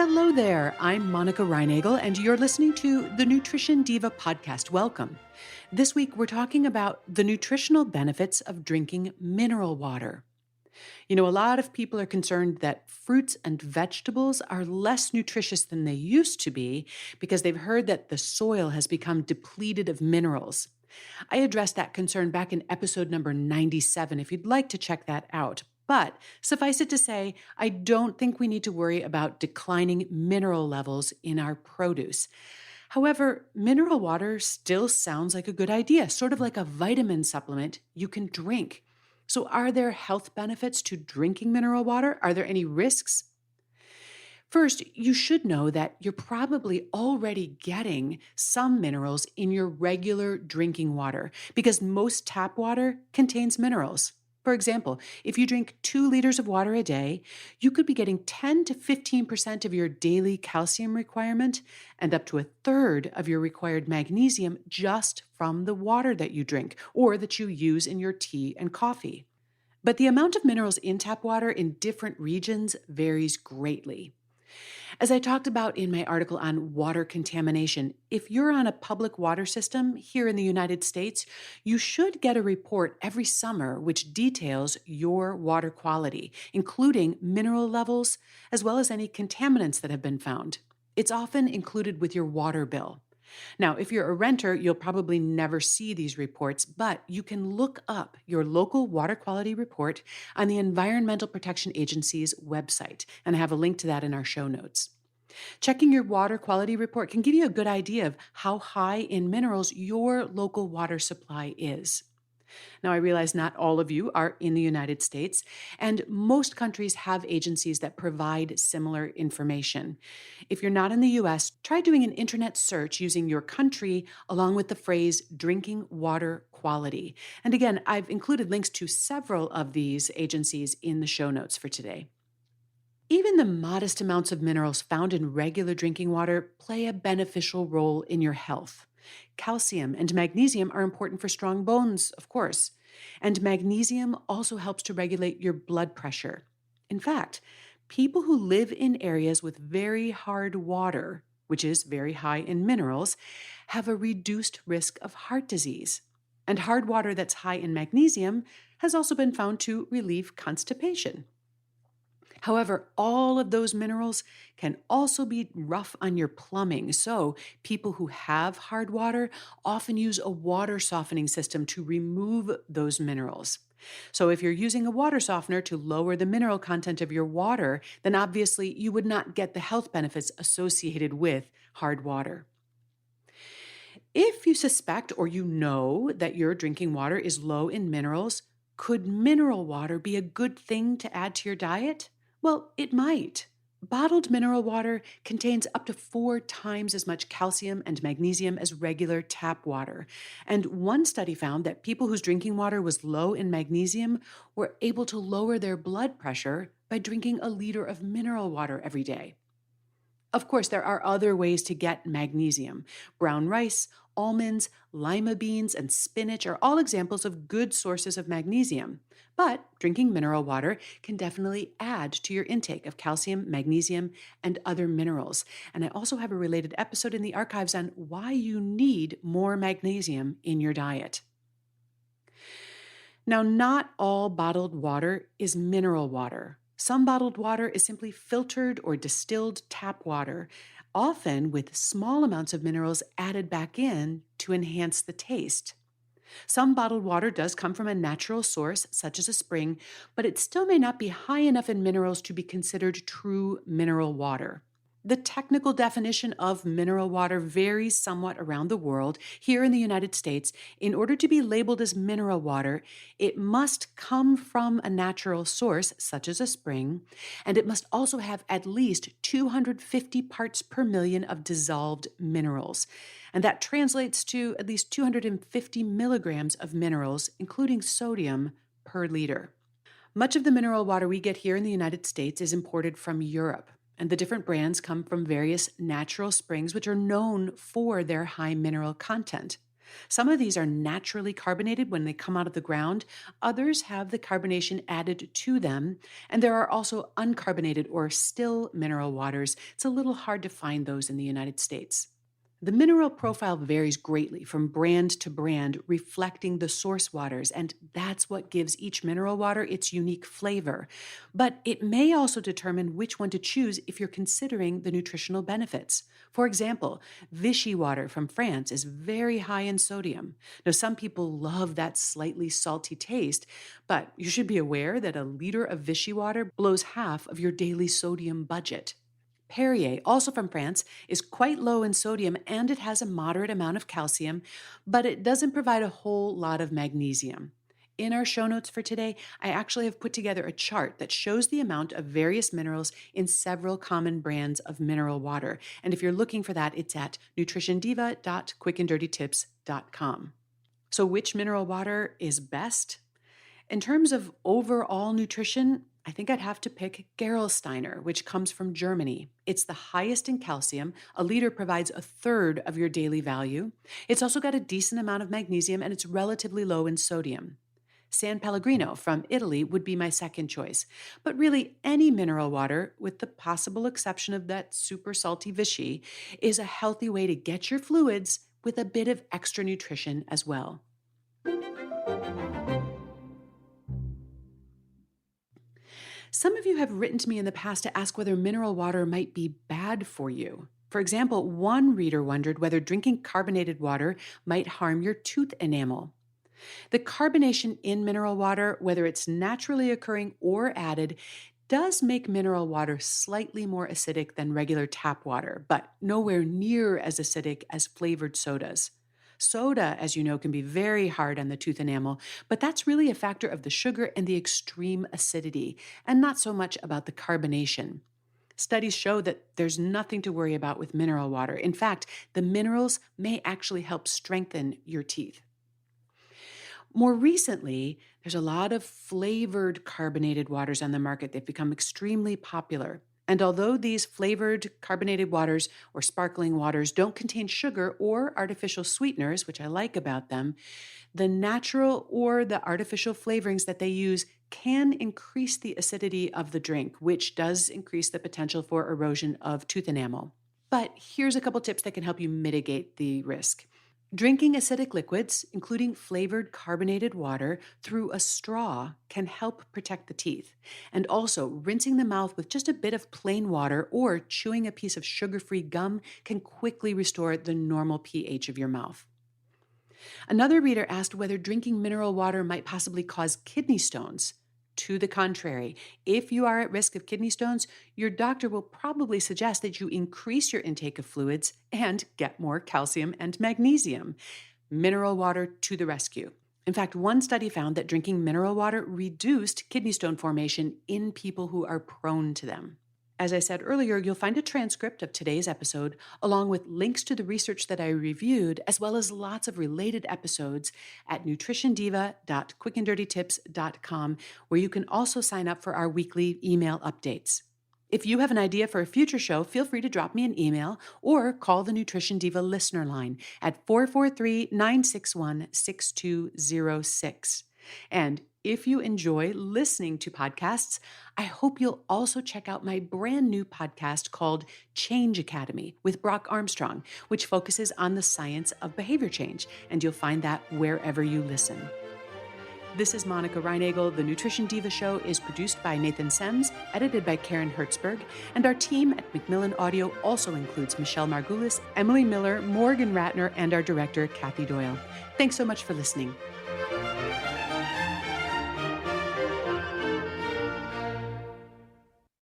Hello there. I'm Monica Reinagel, and you're listening to the Nutrition Diva podcast. Welcome. This week, we're talking about the nutritional benefits of drinking mineral water. A lot of people are concerned that fruits and vegetables are less nutritious than they used to be because they've heard that the soil has become depleted of minerals. I addressed that concern back in episode number 97, if you'd like to check that out. But suffice it to say, I don't think we need to worry about declining mineral levels in our produce. However, mineral water still sounds like a good idea, sort of like a vitamin supplement you can drink. So, are there health benefits to drinking mineral water? Are there any risks? First, you should know that you're probably already getting some minerals in your regular drinking water because most tap water contains minerals. For example, if you drink 2 liters of water a day, you could be getting 10 to 15% of your daily calcium requirement and up to a third of your required magnesium just from the water that you drink or that you use in your tea and coffee. But the amount of minerals in tap water in different regions varies greatly. As I talked about in my article on water contamination, if you're on a public water system here in the United States, you should get a report every summer which details your water quality, including mineral levels, as well as any contaminants that have been found. It's often included with your water bill. Now, if you're a renter, you'll probably never see these reports, but you can look up your local water quality report on the Environmental Protection Agency's website, and I have a link to that in our show notes. Checking your water quality report can give you a good idea of how high in minerals your local water supply is. Now, I realize not all of you are in the United States, and most countries have agencies that provide similar information. If you're not in the US, try doing an internet search using your country along with the phrase drinking water quality. And again, I've included links to several of these agencies in the show notes for today. Even the modest amounts of minerals found in regular drinking water play a beneficial role in your health. Calcium and magnesium are important for strong bones, of course, and magnesium also helps to regulate your blood pressure. In fact, people who live in areas with very hard water, which is very high in minerals, have a reduced risk of heart disease. And hard water that's high in magnesium has also been found to relieve constipation. However, all of those minerals can also be rough on your plumbing. So, people who have hard water often use a water softening system to remove those minerals. So, if you're using a water softener to lower the mineral content of your water, then obviously you would not get the health benefits associated with hard water. If you suspect or you know that your drinking water is low in minerals, could mineral water be a good thing to add to your diet? Well, it might. Bottled mineral water contains up to 4 times as much calcium and magnesium as regular tap water. And one study found that people whose drinking water was low in magnesium were able to lower their blood pressure by drinking a liter of mineral water every day. Of course, there are other ways to get magnesium. Brown rice, almonds, lima beans, and spinach are all examples of good sources of magnesium. But drinking mineral water can definitely add to your intake of calcium, magnesium, and other minerals. And I also have a related episode in the archives on why you need more magnesium in your diet. Now, not all bottled water is mineral water. Some bottled water is simply filtered or distilled tap water, often with small amounts of minerals added back in to enhance the taste. Some bottled water does come from a natural source, such as a spring, but it still may not be high enough in minerals to be considered true mineral water. The technical definition of mineral water varies somewhat around the world. Here in the United States, in order to be labeled as mineral water, it must come from a natural source, such as a spring, and it must also have at least 250 parts per million of dissolved minerals. And that translates to at least 250 milligrams of minerals, including sodium, per liter. Much of the mineral water we get here in the United States is imported from Europe. And the different brands come from various natural springs which are known for their high mineral content. Some of these are naturally carbonated when they come out of the ground, others have the carbonation added to them, and there are also uncarbonated or still mineral waters. It's a little hard to find those in the United States. The mineral profile varies greatly from brand to brand, reflecting the source waters, and that's what gives each mineral water its unique flavor. But it may also determine which one to choose if you're considering the nutritional benefits. For example, Vichy water from France is very high in sodium. Now, some people love that slightly salty taste, but you should be aware that a liter of Vichy water blows half of your daily sodium budget. Perrier, also from France, is quite low in sodium and it has a moderate amount of calcium, but it doesn't provide a whole lot of magnesium. In our show notes for today, I actually have put together a chart that shows the amount of various minerals in several common brands of mineral water. And if you're looking for that, it's at nutritiondiva.quickanddirtytips.com. So, which mineral water is best? In terms of overall nutrition, I think I'd have to pick Gerolsteiner, which comes from Germany. It's the highest in calcium. A liter provides a third of your daily value. It's also got a decent amount of magnesium and it's relatively low in sodium. San Pellegrino from Italy would be my second choice. But really, any mineral water, with the possible exception of that super salty Vichy, is a healthy way to get your fluids with a bit of extra nutrition as well. Some of you have written to me in the past to ask whether mineral water might be bad for you. For example, one reader wondered whether drinking carbonated water might harm your tooth enamel. The carbonation in mineral water, whether it's naturally occurring or added, does make mineral water slightly more acidic than regular tap water, but nowhere near as acidic as flavored sodas. Soda, as you know, can be very hard on the tooth enamel, but that's really a factor of the sugar and the extreme acidity, and not so much about the carbonation. Studies show that there's nothing to worry about with mineral water. In fact, the minerals may actually help strengthen your teeth. More recently, there's a lot of flavored carbonated waters on the market. They've become extremely popular. And although these flavored carbonated waters or sparkling waters don't contain sugar or artificial sweeteners, which I like about them, the natural or the artificial flavorings that they use can increase the acidity of the drink, which does increase the potential for erosion of tooth enamel. But here's a couple tips that can help you mitigate the risk. Drinking acidic liquids, including flavored carbonated water, through a straw can help protect the teeth. And also, rinsing the mouth with just a bit of plain water or chewing a piece of sugar-free gum can quickly restore the normal pH of your mouth. Another reader asked whether drinking mineral water might possibly cause kidney stones. To the contrary, if you are at risk of kidney stones, your doctor will probably suggest that you increase your intake of fluids and get more calcium and magnesium. Mineral water to the rescue. In fact, one study found that drinking mineral water reduced kidney stone formation in people who are prone to them. As I said earlier, you'll find a transcript of today's episode, along with links to the research that I reviewed, as well as lots of related episodes at nutritiondiva.quickanddirtytips.com, where you can also sign up for our weekly email updates. If you have an idea for a future show, feel free to drop me an email or call the Nutrition Diva listener line at 443-961-6206. And if you enjoy listening to podcasts, I hope you'll also check out my brand new podcast called Change Academy with Brock Armstrong, which focuses on the science of behavior change, and you'll find that wherever you listen. This is Monica Reinagel. The Nutrition Diva Show is produced by Nathan Sems, edited by Karen Hertzberg, and our team at Macmillan Audio also includes Michelle Margulis, Emily Miller, Morgan Ratner, and our director, Kathy Doyle. Thanks so much for listening.